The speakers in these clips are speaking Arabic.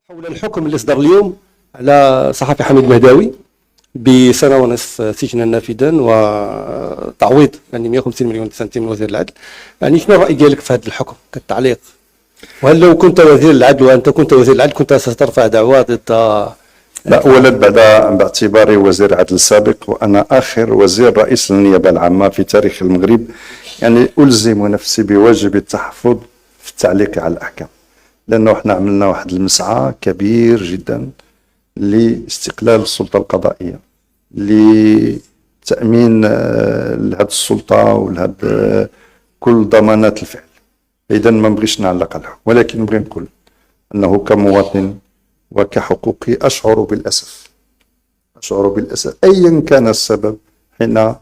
حول الحكم اللي صدر اليوم على صحفي حميد مهداوي بسنة ونصف سجنا نافذا وتعويض يعني 150 مليون سنتيم من وزير العدل. يعني شنو الرأي ديالك في هذا الحكم كالتعليق؟ وهل لو كنت وزير العدل وأنت كنت وزير العدل كنت سترفع دعوى ضد؟ لا، أولا باعتباري وزير عدل سابق وأنا آخر وزير رئيس للنيابة العامة في تاريخ المغرب، يعني ألزم نفسي بواجب التحفظ في التعليق على الأحكام، لأنه احنا عملنا واحد المسعى كبير جدا لاستقلال السلطة القضائية، لتأمين لهذه السلطة ولهذا كل ضمانات الفعل. إذا ما نبغيش نعلق على الحكم، ولكن نبغي نقول أنه كمواطن وكحقوقي أشعر بالأسف أيا كان السبب حين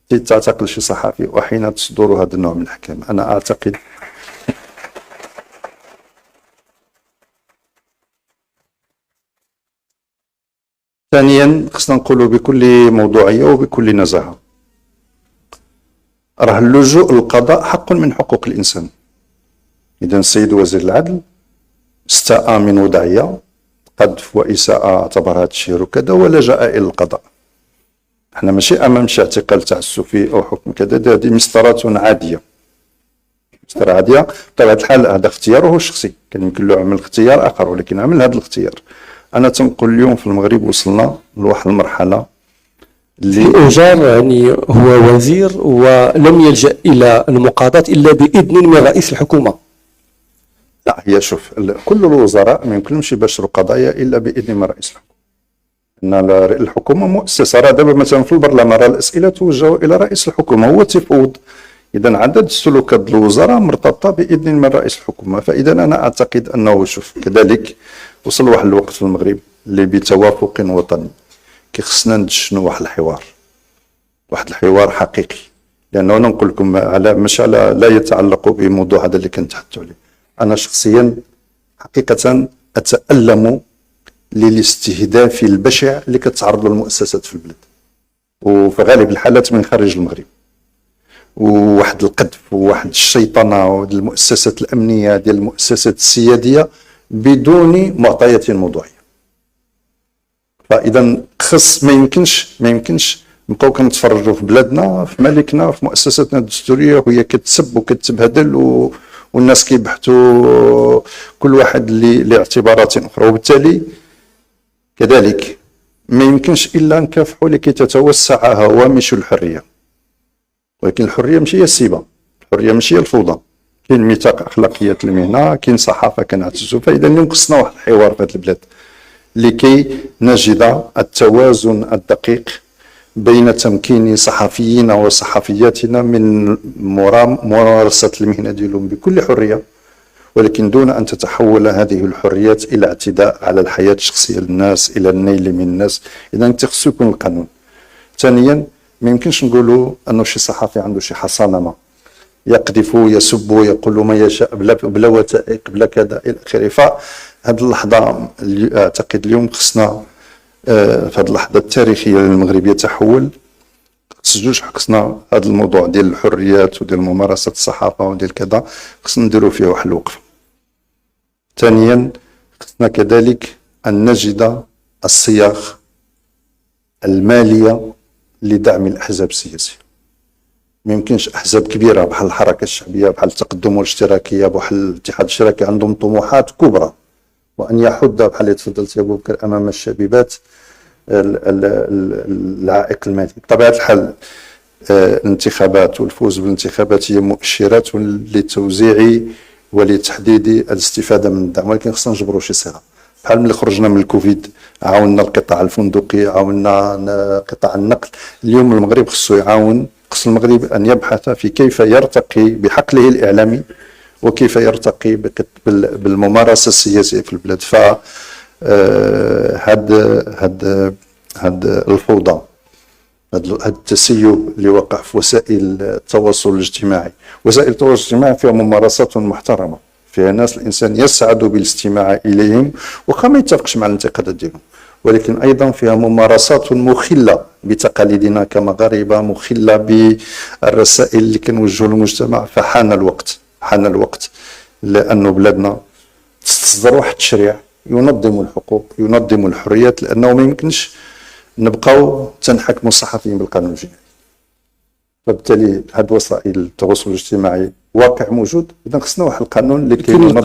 تعتقل شي صحفي وحين تصدر هذا النوع من الأحكام. أنا أعتقد ثانيا خصنا نقولوا بكل موضوعية وبكل نزاهة، راه اللجوء للقضاء حق من حقوق الإنسان. إذا السيد وزير العدل استاء من وضعية قذف وإساءة اعتبر هذا الشيء وكذا ولجأ إلى القضاء. احنا ماشي أمام شي اعتقال تعسفي أو حكم كذا، هذه مسطرات عادية، مسطرة عادية. بطبيعة الحال هذا اختياره الشخصي، كان يمكن له عمل اختيار آخر ولكن عمل هذا الاختيار. أنا تنقول اليوم في المغرب وصلنا لواحد المرحلة اللي أجار يعني هو وزير ولم يلجأ إلى المقاضاة إلا بإذن من رئيس الحكومة. لا، هي شوف، كل الوزراء ما يمكنهمش يباشروا قضايا إلا بإذن من رئيس الحكومة. أن الحكومة مؤسسة، راه دابا مثلا في البرلمان راه الأسئلة توجه إلى رئيس الحكومة، هو تفوض. إذا عدد السلوكات الوزراء مرتبطة بإذن من رئيس الحكومة. فإذا أنا أعتقد أنه شوف، كذلك وصل واحد الوقت في المغرب اللي بتوافق وطني كيخصنا ندشنوا واحد الحوار حقيقي. لأنه أنا نقول لكم على مش على لا يتعلق بموضوع هذا اللي كنتحدثوا عليه. أنا شخصيا حقيقة أتألم للاستهداف البشع اللي كتعرض له المؤسسات في البلاد، وفي غالب الحالات من خارج المغرب، وواحد القذف وواحد الشيطنة المؤسسات الأمنية ديال المؤسسات السيادية بدون معطيات موضوعية. فإذا خص ما يمكنش نبقاو كنتفرجوا في بلادنا، في ملكنا، في مؤسساتنا الدستورية وهي كتسب وكتبهدل والناس كيبحثوا كل واحد لاعتبارات أخرى. وبالتالي كذلك ما يمكنش إلا نكافحوا لكي تتوسع هوامش الحرية، ولكن الحرية ماشي هي السيبة، الحرية ماشي هي الفوضى. كاين ميثاق أخلاقيات المهنة، كاين صحافة كنعتزوا. فإذا اليوم خصنا واحد الحوار في هذه البلاد لكي نجد التوازن الدقيق بين تمكين صحفيين وصحفياتنا من ممارسة المهنة ديالهم بكل حرية، ولكن دون أن تتحول هذه الحريات إلى اعتداء على الحياة الشخصية للناس، إلى النيل من الناس. إذا خصو يكون القانون. ثانيا ما يمكنش نقولوا أنه شي صحفي عنده شي حصانة ما يقذف يسب يقول ما يشاء بلا وثائق بلا كذا إلى آخره. فهذه اللحظة أعتقد اليوم خصنا في هذه اللحظة التاريخية للمغرب يتحول. خصنا هذا الموضوع ديال الحريات وديال ممارسة الصحافة وديال كذا خصنا نديروا فيه واحد الوقفة. ثانيا خصنا كذلك أن نجد الصياغ المالية لدعم الأحزاب السياسية. ما يمكنش أحزاب كبيرة بحال الحركة الشعبية، بحال التقدم والاشتراكية، بحال الاتحاد الاشتراكي عندهم طموحات كبرى، وأن يحد بحال اللي تفضلت يا أبو بكر أمام الشبيبات العائق المالي. بطبيعة الحال الانتخابات والفوز بالانتخابات هي مؤشرات لتوزيع ولتحديد الاستفادة من الدعم، ولكن خصنا نجبروا شي صيغة. بحال ملي خرجنا من الكوفيد عاوننا القطاع الفندقي، عاونا قطاع النقل. اليوم المغرب خصو المغرب أن يبحث في كيف يرتقي بحقله الإعلامي وكيف يرتقي بالممارسة السياسية في البلاد. ف هاد الفوضى، هاد التسيب اللي وقع في وسائل التواصل الاجتماعي. وسائل التواصل الاجتماعي فيها ممارسات محترمة، فيها ناس الإنسان يسعد بالاستماع إليهم وخا ما يتفقش مع الانتقادات ديالهم، ولكن أيضا فيها ممارسات مخلة بتقاليدنا كمغاربة، مخلة بالرسائل اللي كنوجهوا للمجتمع. فحان الوقت لأنه بلادنا تصدر واحد التشريع ينظموا الحقوق، ينظموا الحريات، لانه ما يمكنش نبقاو تنحكموا الصحفيين بالقانون الجنائي. فبالتالي هاد وسائل التواصل الاجتماعي واقع موجود، اذا خصنا واحد القانون اللي لكن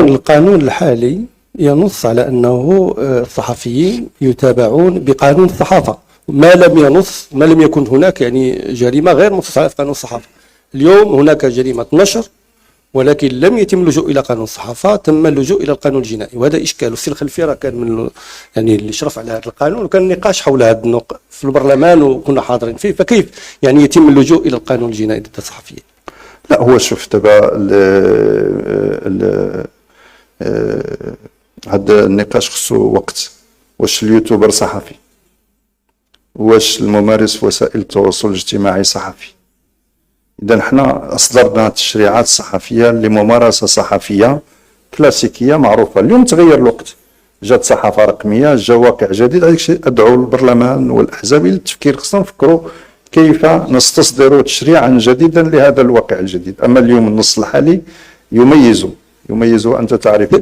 القانون الحالي ينص على انه الصحفيين يتابعون بقانون الصحافه، ما لم يكن هناك يعني جريمه غير منصوص عليها في قانون الصحافه. اليوم هناك جريمه نشر، ولكن لم يتم اللجوء الى قانون الصحافه، تم اللجوء الى القانون الجنائي، وهذا اشكال. والسي الخلفي راه كان من يعني اللي شرف على هذا القانون، وكان نقاش حول هذا النقطه في البرلمان وكنا حاضرين فيه. فكيف يعني يتم اللجوء الى القانون الجنائي ضد الصحفيين؟ لا، هو شوف دابا هذا النقاش خصو وقت. واش اليوتيوبر صحفي؟ واش الممارس في وسائل التواصل الاجتماعي صحفي؟ إذا حنا أصدرنا تشريعات صحفية لممارسة صحفية كلاسيكية معروفة. اليوم تغير الوقت، جات صحافة رقمية، جا واقع جديد. هذاك الشيء أدعو البرلمان والأحزاب إلى التفكير، خصنا نفكروا كيف نستصدر تشريعا جديدا لهذا الواقع الجديد. أما اليوم النص الحالي يميز أنت تعرف